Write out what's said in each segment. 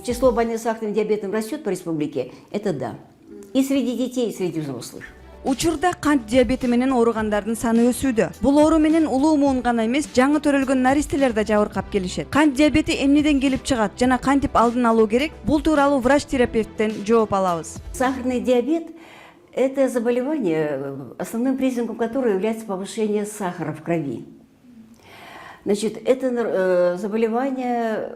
число больных сахарным диабетом растет по республике, это да. И среди детей, и среди взрослых. Учурда кант диабети менен ооругандардын саны өсүүдө. Бул оору менен улуу муун гана эмес, жаңы төрөлгөн наристелер да жабыркап келишет. Кант диабети эмнеден келип чыгат жана кантип алдын алуу керек? Бул тууралуу врач-терапевттен жооп алабыз. Сахарный диабет – это заболевание, основным признаком которого является повышение сахара в крови. Значит, это заболевание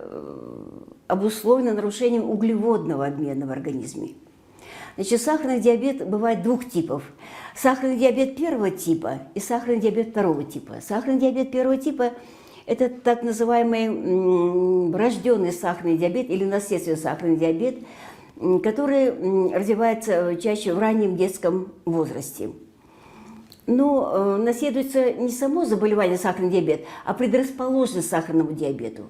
обусловлено нарушением углеводного обмена в организме. Значит, сахарный диабет бывает двух типов. Сахарный диабет первого типа и сахарный диабет второго типа. Сахарный диабет первого типа – это так называемый врожденный сахарный диабет или наследственный сахарный диабет, который развивается чаще в раннем детском возрасте. Но наследуется не само заболевание сахарный диабет, а предрасположенность к сахарному диабету.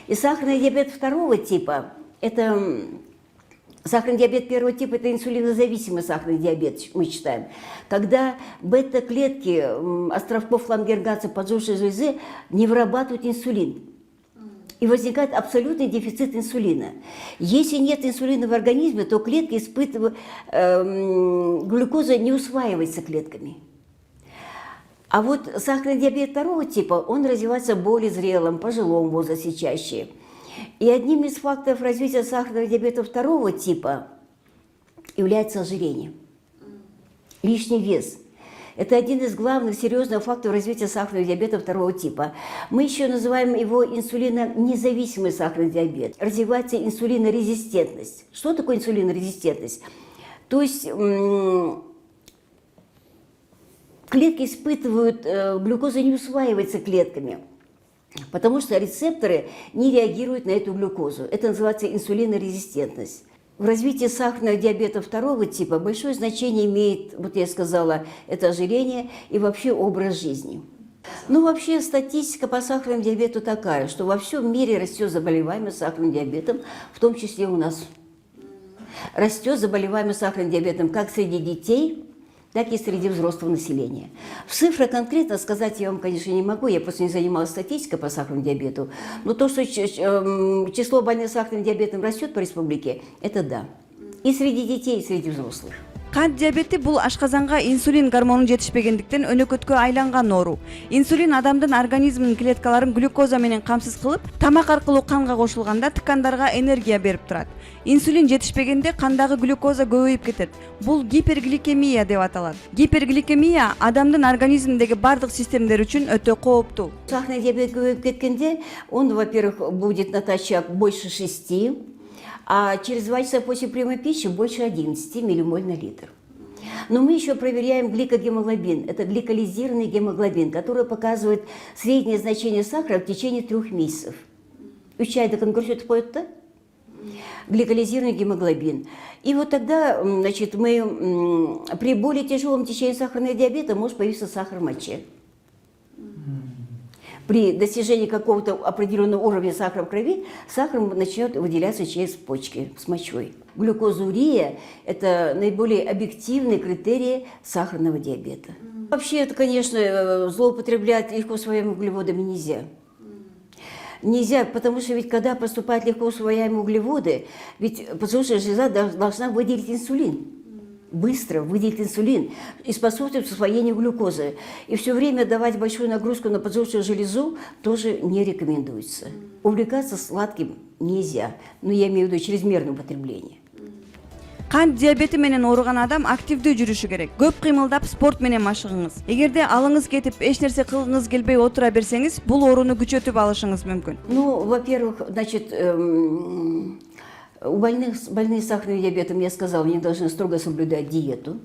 И сахарный диабет второго типа – это… Сахарный диабет первого типа – это инсулинозависимый сахарный диабет, мы считаем. Когда бета-клетки островков Лангер-Ганса поджелудочной железы не вырабатывают инсулин. И возникает абсолютный дефицит инсулина. Если нет инсулина в организме, то клетки испытывают… глюкоза не усваивается клетками. А вот сахарный диабет второго типа, он развивается в более зрелом, пожилом возрасте чаще. И одним из факторов развития сахарного диабета второго типа является ожирение, лишний вес. Это один из главных серьезных факторов развития сахарного диабета второго типа. Мы еще называем его инсулинонезависимый сахарный диабет. Развивается инсулинорезистентность. Что такое инсулинорезистентность? То есть клетки испытывают, глюкоза не усваивается клетками, потому что рецепторы не реагируют на эту глюкозу. Это называется инсулинорезистентность. В развитии сахарного диабета второго типа большое значение имеет, вот я сказала, это ожирение и вообще образ жизни. Ну, вообще статистика по сахарному диабету такая, что во всем мире растет заболеваемость сахарным диабетом, в том числе у нас. Растет заболеваемость сахарным диабетом как среди детей, так и среди взрослого населения. В цифрах конкретно сказать я вам, конечно, не могу, я просто не занималась статистикой по сахарному диабету, но то, что число больных сахарным диабетом растет по республике, это да. И среди детей, и среди взрослых. Кант диабети бул ашказанга инсулин гормону жетишпегендиктен өнөкөткө айланган оору. Инсулин адамдын организминин клеткаларын глюкоза менен камсыз кылып, тамак аркылуу канга кошулганда ткандарга энергия берип турат. Инсулин жетишпегенде кандагы глюкоза көбөйүп кетет. Бул гипергликемия деп аталат. Гипергликемия адамдын организминдеги бардык системдер үчүн өтө кооптуу. Сахарный диабет көбөйүп кеткенде, он, во-первых, будет натощак больше 6, а через 2 часа после приема пищи больше 11 миллимоль на литр. Но мы еще проверяем гликогемоглобин. Это гликолизированный гемоглобин, который показывает среднее значение сахара в течение 3 месяцев. Учай до конкурсу поет-то? Гликолизированный гемоглобин. И вот тогда, значит, мы при более тяжелом течении сахарного диабета может появиться сахар в моче. При достижении какого-то определенного уровня сахара в крови сахар начнет выделяться через почки с мочой. Глюкозурия – это наиболее объективный критерий сахарного диабета. Вообще, это, конечно, злоупотреблять легко усвояемыми углеводами нельзя. Нельзя, потому что ведь когда поступают легко усвояемые углеводы, ведь поджелудочная железа должна выделить инсулин. Быстро выделить инсулин и способствовать усвоению глюкозы. И все время давать большую нагрузку на поджелудочную железу тоже не рекомендуется. Увлекаться сладким нельзя, но я имею в виду чрезмерное употребление. Кант диабети менен ооруган адам активдүү жүрүшү керек. Көп кыймылдап спорт менен машыгыңыз. Эгерде алыңыз кетип, эч нерсе кылгыңыз келбей отура берсеңиз, бул ооруну күчөтүп алышыңыз мүмкүн. Ну, во-первых, значит, у больных сахарным диабетом, я сказала, они должны строго соблюдать диету.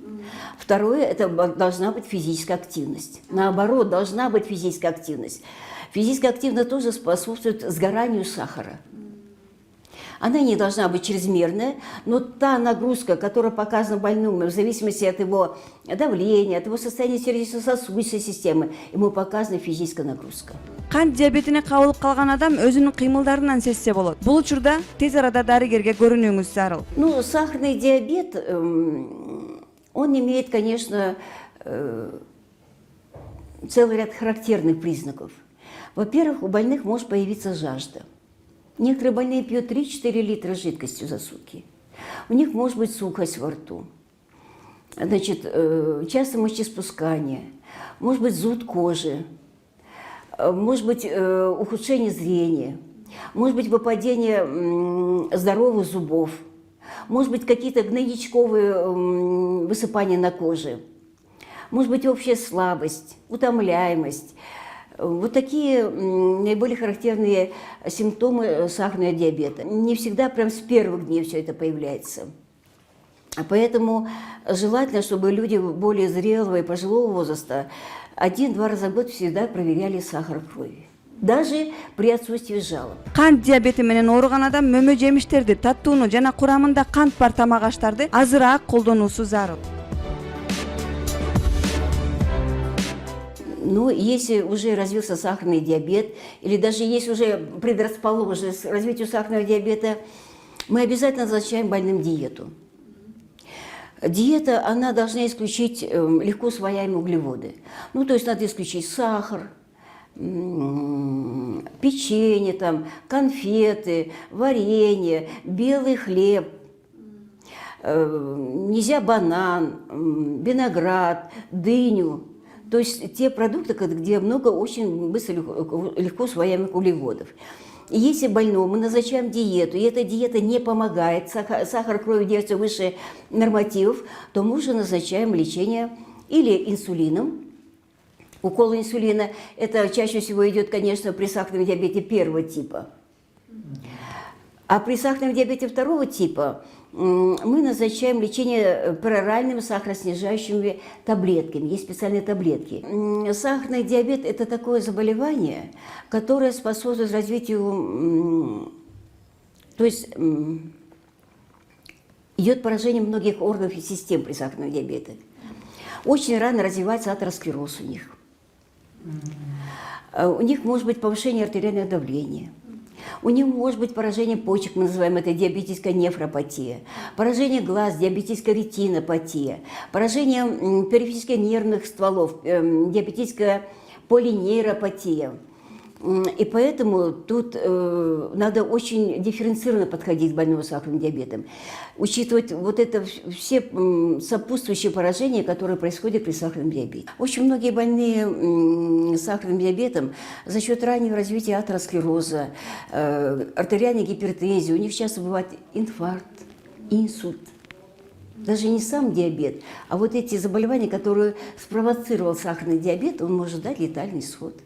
Второе, это должна быть физическая активность. Наоборот, должна быть физическая активность. Физическая активность тоже способствует сгоранию сахара. Она не должна быть чрезмерная, но та нагрузка, которая показана больному, в зависимости от его давления, от его состояния сердечно-сосудистой системы, ему показана физическая нагрузка. Кант диабетине кабылып калган адам өзүнүн кыймылдарынан сезсе болот. Бул учурда тез арада дарыгерге көрүнүүңүз зарыл. Ну, сахарный диабет, он имеет, конечно, целый ряд характерных признаков. Во-первых, у больных может появиться жажда. Некоторые больные пьют 3-4 литра жидкости за сутки. У них может быть сухость во рту, значит, часто мочеиспускание, может быть зуд кожи, может быть ухудшение зрения, может быть выпадение здоровых зубов, может быть какие-то гнойничковые высыпания на коже, может быть общая слабость, утомляемость. Вот такие наиболее характерные симптомы сахарного диабета. Не всегда прям с первых дней все это появляется. Поэтому желательно, чтобы люди более зрелого и пожилого возраста 1-2 раза в год всегда проверяли сахар в крови. Даже при отсутствии жалоб. Кант диабети менен ооруган адам мөмө жемиштерди, таттууну жана курамында кант бар тамак аштарды азыраак колдонуусу зарыл. Но если уже развился сахарный диабет, или даже есть уже предрасположенность к развитию сахарного диабета, мы обязательно назначаем больным диету. Диета, она должна исключить легко усвояемые углеводы. Ну, то есть надо исключить сахар, печенье, там, конфеты, варенье, белый хлеб. Нельзя банан, виноград, дыню. То есть те продукты, где много очень быстро, легко усвояемых углеводов. И если больному мы назначаем диету, и эта диета не помогает, сахар крови держится выше нормативов, то мы уже назначаем лечение или инсулином. Укол инсулина – это чаще всего идет, конечно, при сахарном диабете первого типа. А при сахарном диабете второго типа мы назначаем лечение пероральными сахароснижающими таблетками. Есть специальные таблетки. Сахарный диабет – это такое заболевание, которое способствует развитию, то есть идет поражение многих органов и систем при сахарном диабете. Очень рано развивается атеросклероз у них. У них может быть повышение артериального давления. У них может быть поражение почек, мы называем это диабетическая нефропатия, поражение глаз, диабетическая ретинопатия, поражение периферических нервных стволов, диабетическая полинейропатия. И поэтому тут надо очень дифференцированно подходить к больному сахарным диабетом, учитывать вот это все сопутствующие поражения, которые происходят при сахарном диабете. Очень многие больные сахарным диабетом за счет раннего развития атеросклероза, артериальной гипертензии, у них часто бывает инфаркт, инсульт. Даже не сам диабет, а вот эти заболевания, которые спровоцировал сахарный диабет, он может дать летальный исход.